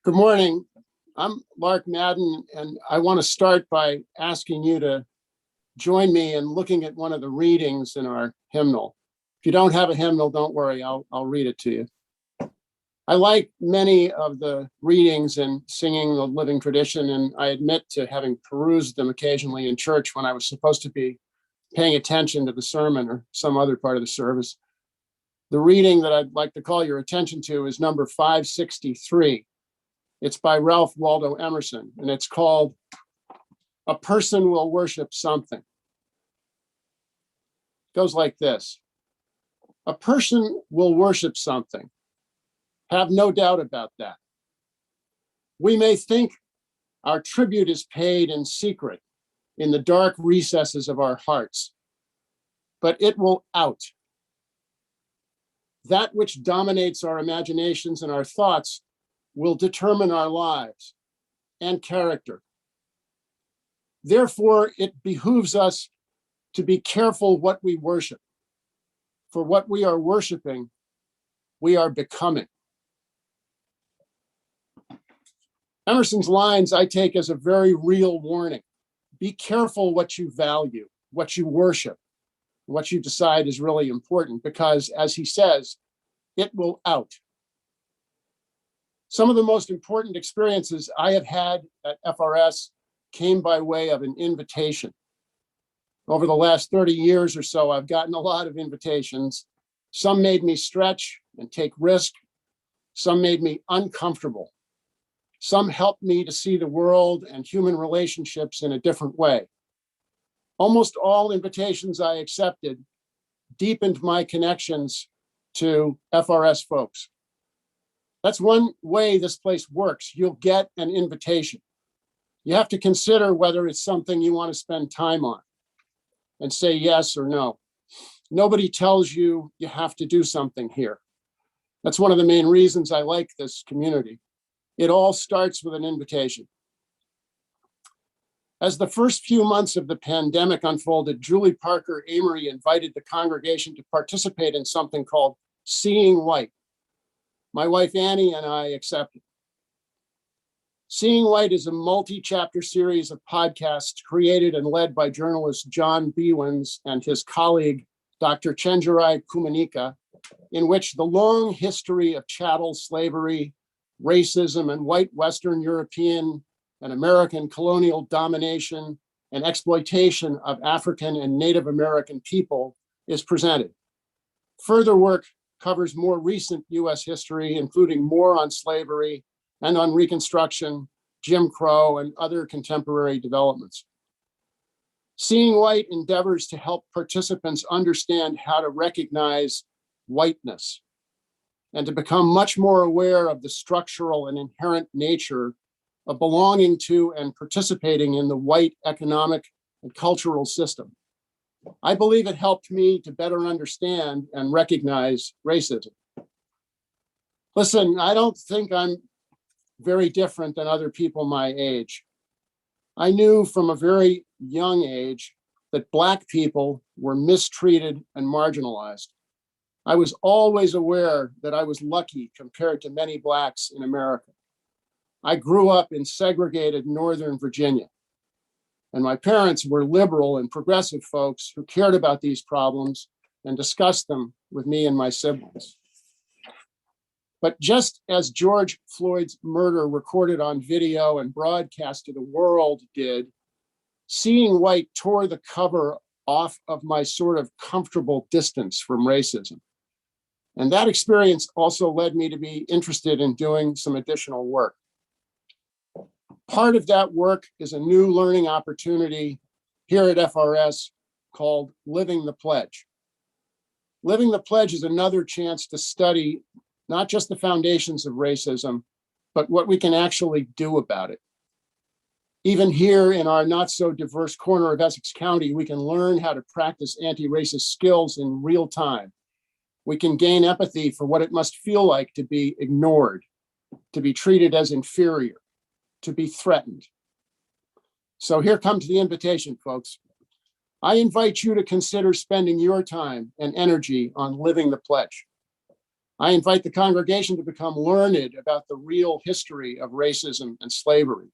Good morning. I'm Lark Madden, and I want to start by asking you to join me in looking at one of the readings in our hymnal. If you don't have a hymnal, don't worry, I'll read it to you. I like many of the readings in Singing the Living Tradition, and I admit to having perused them occasionally in church when I was supposed to be paying attention to the sermon or some other part of the service. The reading that I'd like to call your attention to is number 563. It's by Ralph Waldo Emerson, and it's called "A Person Will Worship Something." It goes like this. A person will worship something. Have no doubt about that. We may think our tribute is paid in secret in the dark recesses of our hearts, but it will out. That which dominates our imaginations and our thoughts will determine our lives and character. Therefore, it behooves us to be careful what we worship. For what we are worshiping, we are becoming. Emerson's lines I take as a very real warning. Be careful what you value, what you worship, what you decide is really important, because as he says, it will out. Some of the most important experiences I have had at FRS came by way of an invitation. Over the last 30 years or so, I've gotten a lot of invitations. Some made me stretch and take risk. Some made me uncomfortable. Some helped me to see the world and human relationships in a different way. Almost all invitations I accepted deepened my connections to FRS folks. That's one way this place works. You'll get an invitation. You have to consider whether it's something you want to spend time on and say yes or no. Nobody tells you you have to do something here. That's one of the main reasons I like this community. It all starts with an invitation. As the first few months of the pandemic unfolded, Julie Parker Amory invited the congregation to participate in something called Seeing White. My wife Annie and I accepted. Seeing White is a multi-chapter series of podcasts created and led by journalist John Bewins and his colleague, Dr. Chenjerai Kumanika, in which the long history of chattel slavery, racism, and white Western European and American colonial domination and exploitation of African and Native American people is presented. Further work covers more recent US history, including more on slavery and on Reconstruction, Jim Crow, and other contemporary developments. Seeing White endeavors to help participants understand how to recognize whiteness and to become much more aware of the structural and inherent nature of belonging to and participating in the white economic and cultural system. I believe it helped me to better understand and recognize racism. Listen, I don't think I'm very different than other people my age. I knew from a very young age that Black people were mistreated and marginalized. I was always aware that I was lucky compared to many Blacks in America. I grew up in segregated Northern Virginia, and my parents were liberal and progressive folks who cared about these problems and discussed them with me and my siblings. But just as George Floyd's murder recorded on video and broadcast to the world did, Seeing White tore the cover off of my sort of comfortable distance from racism. And that experience also led me to be interested in doing some additional work. Part of that work is a new learning opportunity here at FRS called Living the Pledge. Living the Pledge is another chance to study not just the foundations of racism, but what we can actually do about it. Even here in our not so diverse corner of Essex County, we can learn how to practice anti-racist skills in real time. We can gain empathy for what it must feel like to be ignored, to be treated as inferior, to be threatened. So here comes the invitation, folks. I invite you to consider spending your time and energy on living the pledge. I invite the congregation to become learned about the real history of racism and slavery.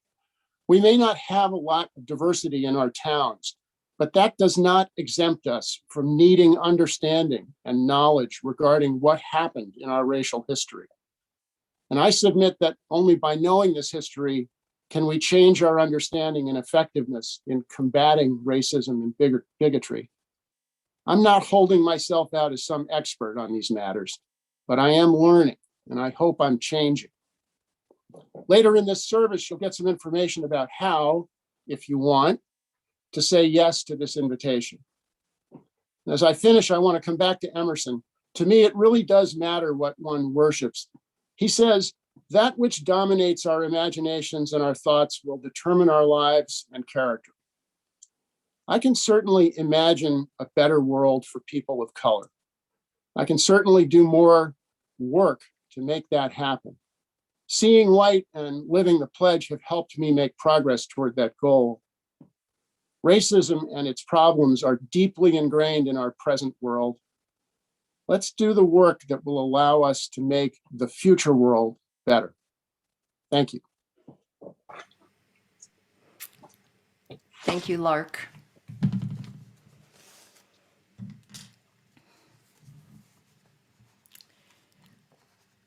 We may not have a lot of diversity in our towns, but that does not exempt us from needing understanding and knowledge regarding what happened in our racial history. And I submit that only by knowing this history can we change our understanding and effectiveness in combating racism and bigotry. I'm not holding myself out as some expert on these matters, but I am learning, and I hope I'm changing. Later in this service, you'll get some information about how, if you want, to say yes to this invitation. As I finish, I want to come back to Emerson. To me, it really does matter what one worships. He says, that which dominates our imaginations and our thoughts will determine our lives and character. I can certainly imagine a better world for people of color. I can certainly do more work to make that happen. Seeing White and living the pledge have helped me make progress toward that goal. Racism and its problems are deeply ingrained in our present world. Let's do the work that will allow us to make the future world better. Thank you. Thank you, Lark.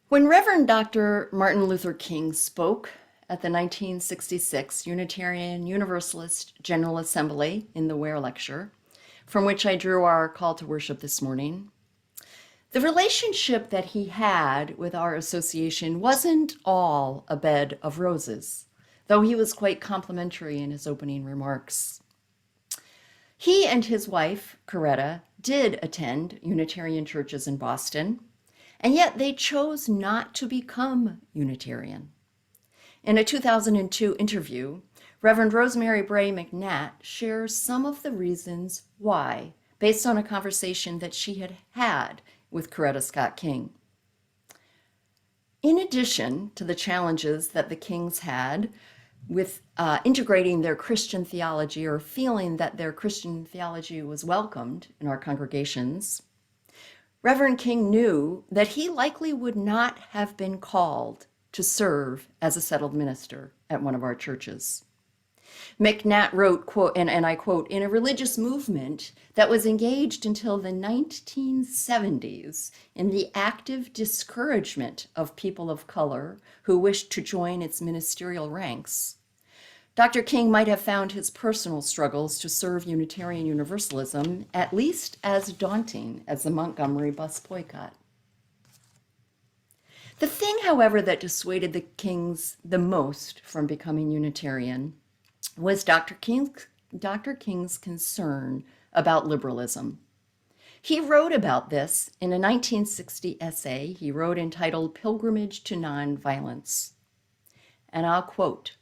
When Reverend Dr. Martin Luther King spoke at the 1966 Unitarian Universalist General Assembly in the Ware Lecture, from which I drew our call to worship this morning, the relationship that he had with our association wasn't all a bed of roses, though he was quite complimentary in his opening remarks. He and his wife, Coretta, did attend Unitarian churches in Boston, and yet they chose not to become Unitarian. In a 2002 interview, Reverend Rosemary Bray McNatt shares some of the reasons why, based on a conversation that she had had with Coretta Scott King. In addition to the challenges that the Kings had with integrating their Christian theology or feeling that their Christian theology was welcomed in our congregations, Reverend King knew that he likely would not have been called to serve as a settled minister at one of our churches. McNatt wrote, quote, and I quote, in a religious movement that was engaged until the 1970s in the active discouragement of people of color who wished to join its ministerial ranks, Dr. King might have found his personal struggles to serve Unitarian Universalism at least as daunting as the Montgomery bus boycott. The thing, however, that dissuaded the Kings the most from becoming Unitarian was Dr. King's concern about liberalism. He wrote about this in a 1960 essay he wrote entitled Pilgrimage to Nonviolence. And I'll quote,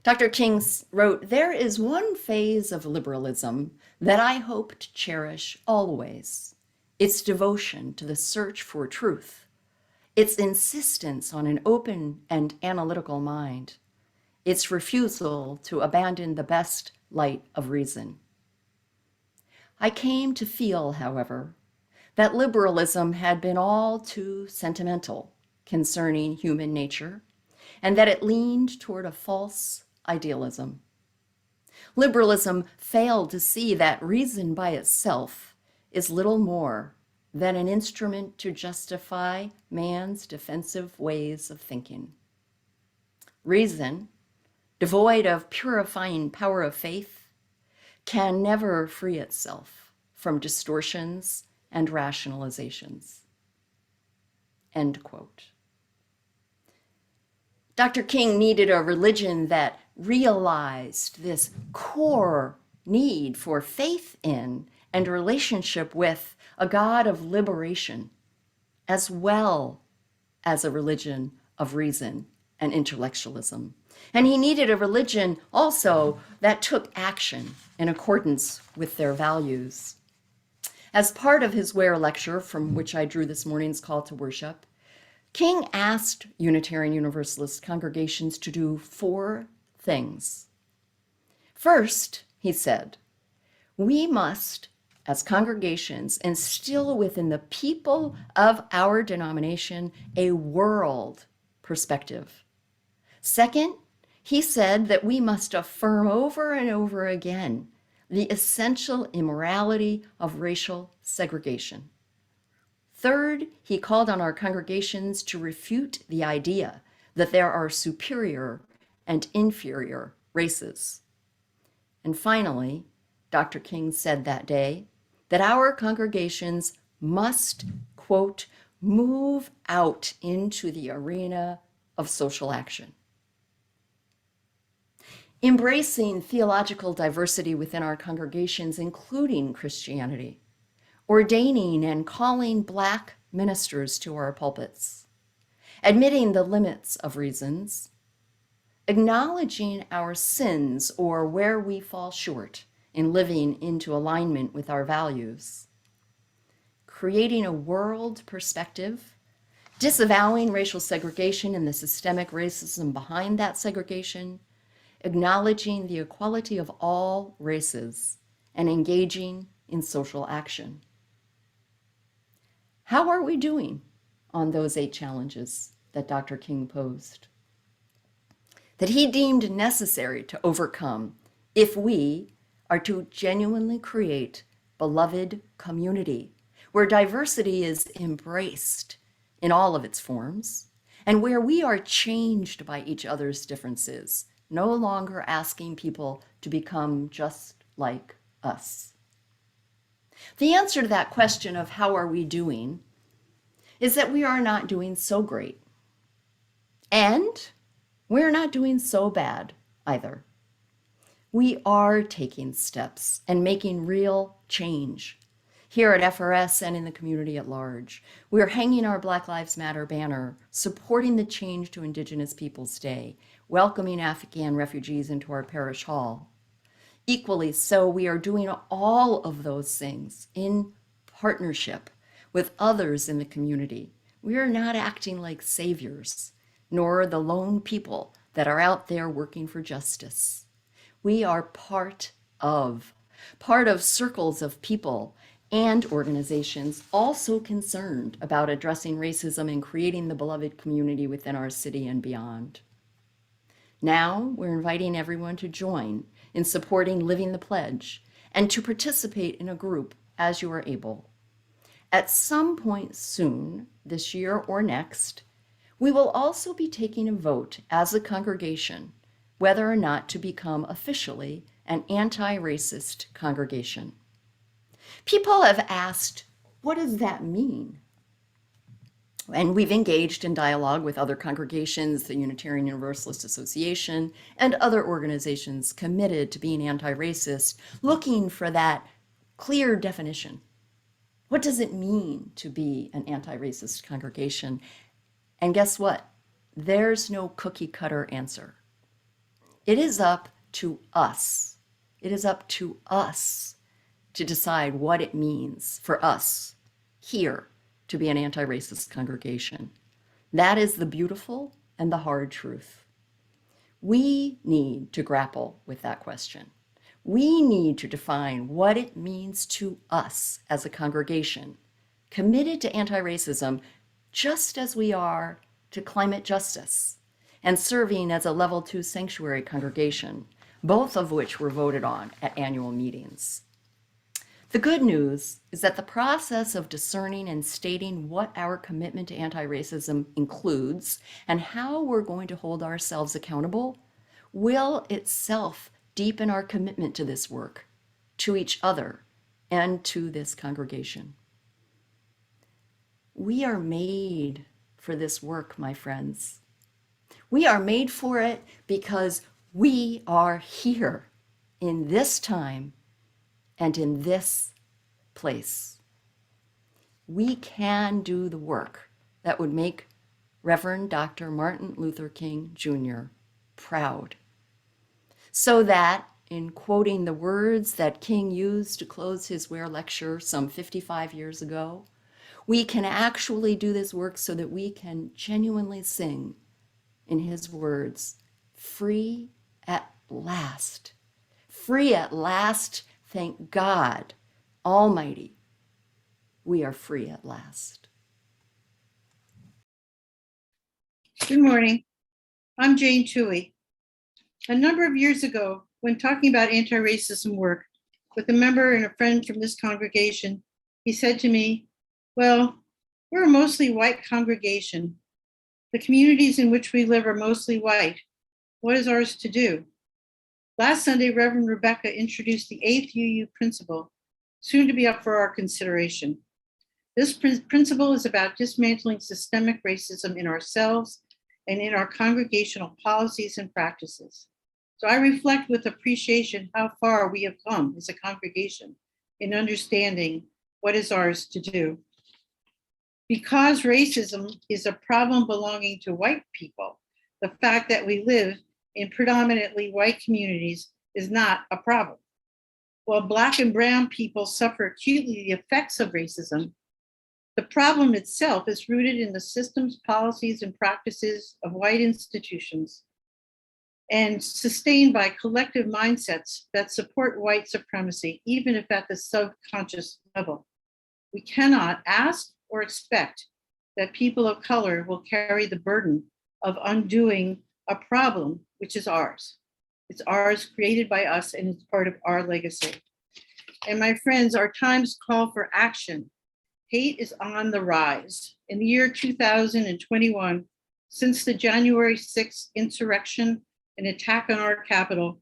Dr. King wrote, there is one phase of liberalism that I hope to cherish always, its devotion to the search for truth, its insistence on an open and analytical mind, its refusal to abandon the best light of reason. I came to feel, however, that liberalism had been all too sentimental concerning human nature, and that it leaned toward a false idealism. Liberalism failed to see that reason by itself is little more than an instrument to justify man's defensive ways of thinking. Reason, devoid of purifying power of faith, can never free itself from distortions and rationalizations. End quote. Dr. King needed a religion that realized this core need for faith in and relationship with a God of liberation, as well as a religion of reason and intellectualism. And he needed a religion also that took action in accordance with their values. As part of his Ware lecture, from which I drew this morning's call to worship, King asked Unitarian Universalist congregations to do 4 things. First, he said, we must as congregations instill within the people of our denomination a world perspective. Second, he said that we must affirm over and over again the essential immorality of racial segregation. Third, he called on our congregations to refute the idea that there are superior and inferior races. And finally, Dr. King said that day that our congregations must, quote, move out into the arena of social action. Embracing theological diversity within our congregations, including Christianity, ordaining and calling Black ministers to our pulpits, admitting the limits of reasons, acknowledging our sins or where we fall short in living into alignment with our values, creating a world perspective, disavowing racial segregation and the systemic racism behind that segregation, acknowledging the equality of all races, and engaging in social action. How are we doing on those 8 challenges that Dr. King posed, that he deemed necessary to overcome if we are to genuinely create beloved community where diversity is embraced in all of its forms and where we are changed by each other's differences, no longer asking people to become just like us? The answer to that question of how are we doing is that we are not doing so great. And we're not doing so bad either. We are taking steps and making real change. Here at FRS and in the community at large, we are hanging our Black Lives Matter banner, supporting the Change to Indigenous Peoples Day, welcoming Afghan refugees into our parish hall. Equally so, we are doing all of those things in partnership with others in the community. We are not acting like saviors, nor the lone people that are out there working for justice. We are part of circles of people and organizations also concerned about addressing racism and creating the beloved community within our city and beyond. Now, we're inviting everyone to join in supporting Living the Pledge and to participate in a group as you are able. At some point soon, this year or next, we will also be taking a vote as a congregation whether or not to become officially an anti-racist congregation. People have asked, what does that mean? And we've engaged in dialogue with other congregations, the Unitarian Universalist Association, and other organizations committed to being anti-racist, looking for that clear definition. What does it mean to be an anti-racist congregation? And guess what? There's no cookie cutter answer. It is up to us. It is up to us to decide what it means for us here to be an anti-racist congregation. That is the beautiful and the hard truth. We need to grapple with that question. We need to define what it means to us as a congregation, committed to anti-racism just as we are to climate justice and serving as a level 2 sanctuary congregation, both of which were voted on at annual meetings. The good news is that the process of discerning and stating what our commitment to anti-racism includes and how we're going to hold ourselves accountable will itself deepen our commitment to this work, to each other, and to this congregation. We are made for this work, my friends. We are made for it because we are here in this time and in this place. We can do the work that would make Reverend Dr. Martin Luther King Jr. proud. So that, in quoting the words that King used to close his Ware lecture some 55 years ago, we can actually do this work so that we can genuinely sing, in his words, free at last, thank God, Almighty, we are free at last. Good morning. I'm Jane Tuohy. A number of years ago, when talking about anti-racism work with a member and a friend from this congregation, he said to me, well, we're a mostly white congregation. The communities in which we live are mostly white. What is ours to do? Last Sunday, Reverend Rebecca introduced the 8th UU principle, soon to be up for our consideration. This principle is about dismantling systemic racism in ourselves and in our congregational policies and practices. So I reflect with appreciation how far we have come as a congregation in understanding what is ours to do. Because racism is a problem belonging to white people, the fact that we live in predominantly white communities is not a problem. While Black and brown people suffer acutely the effects of racism, the problem itself is rooted in the systems, policies, and practices of white institutions and sustained by collective mindsets that support white supremacy, even if at the subconscious level. We cannot ask or expect that people of color will carry the burden of undoing a problem which is ours. It's ours, created by us, and it's part of our legacy. And my friends, our times call for action. Hate is on the rise. In the year 2021, since the January 6th insurrection and attack on our Capitol,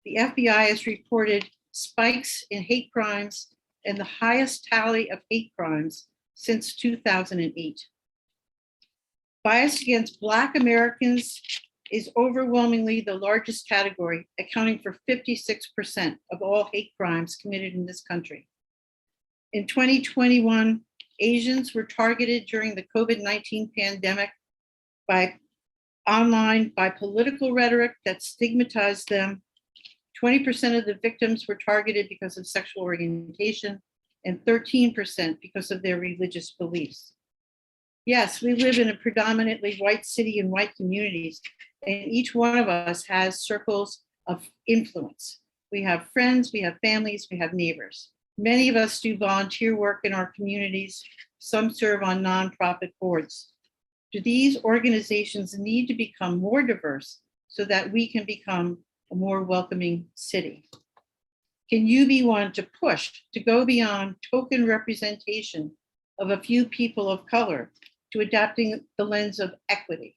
the FBI has reported spikes in hate crimes and the highest tally of hate crimes since 2008. Bias against Black Americans is overwhelmingly the largest category, accounting for 56% of all hate crimes committed in this country. In 2021, Asians were targeted during the COVID-19 pandemic by political rhetoric that stigmatized them. 20% of the victims were targeted because of sexual orientation and 13% because of their religious beliefs. Yes, we live in a predominantly white city and white communities, and each one of us has circles of influence. We have friends, we have families, we have neighbors. Many of us do volunteer work in our communities. Some serve on nonprofit boards. Do these organizations need to become more diverse so that we can become a more welcoming city? Can you be one to push to go beyond token representation of a few people of color to adapting the lens of equity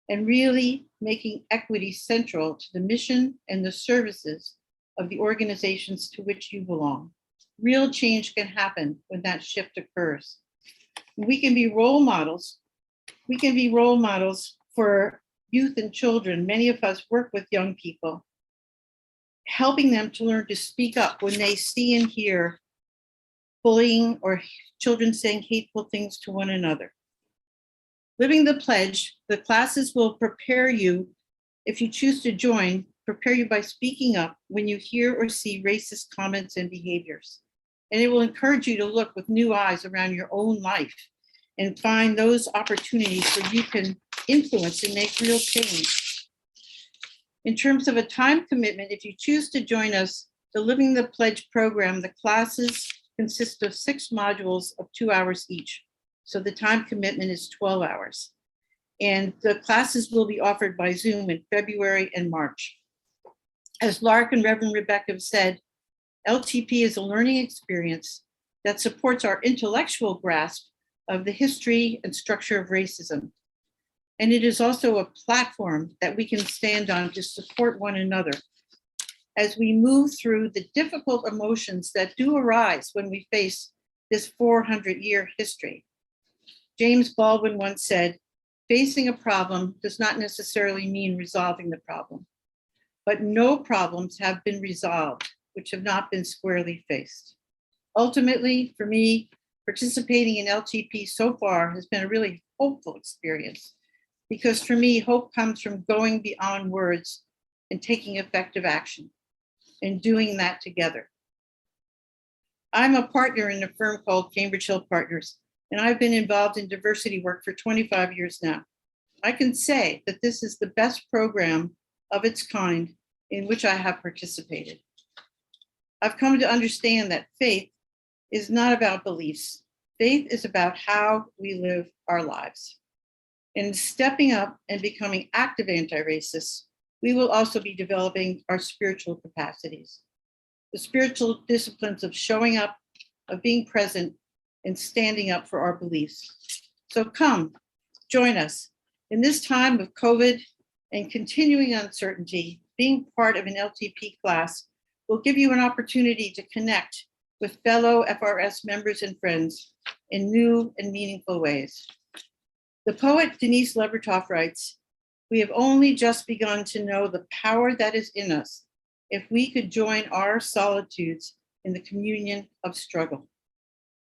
and really making equity central to the mission and the services of the organizations to which you belong? Real change can happen when that shift occurs. We can be role models. We can be role models for youth and children. Many of us work with young people, helping them to learn to speak up when they see and hear bullying or children saying hateful things to one another. Living the Pledge, the classes will prepare you, if you choose to join, prepare you by speaking up when you hear or see racist comments and behaviors. And it will encourage you to look with new eyes around your own life and find those opportunities where you can influence and make real change. In terms of a time commitment, if you choose to join us, the Living the Pledge program, the classes consist of 6 modules of 2 hours each. So the time commitment is 12 hours. And the classes will be offered by Zoom in February and March. As Lark and Reverend Rebecca have said, LTP is a learning experience that supports our intellectual grasp of the history and structure of racism. And it is also a platform that we can stand on to support one another as we move through the difficult emotions that do arise when we face this 400-year history. James Baldwin once said, facing a problem does not necessarily mean resolving the problem, but no problems have been resolved which have not been squarely faced. Ultimately, for me, participating in LTP so far has been a really hopeful experience, because for me, hope comes from going beyond words and taking effective action and doing that together. I'm a partner in a firm called Cambridge Hill Partners, and I've been involved in diversity work for 25 years now. I can say that this is the best program of its kind in which I have participated. I've come to understand that faith is not about beliefs. Faith is about how we live our lives. In stepping up and becoming active anti-racists, we will also be developing our spiritual capacities, the spiritual disciplines of showing up, of being present, and standing up for our beliefs. So come, join us. In this time of COVID and continuing uncertainty, being part of an LTP class will give you an opportunity to connect with fellow FRS members and friends in new and meaningful ways. The poet Denise Levertov writes, "We have only just begun to know the power that is in us if we could join our solitudes in the communion of struggle."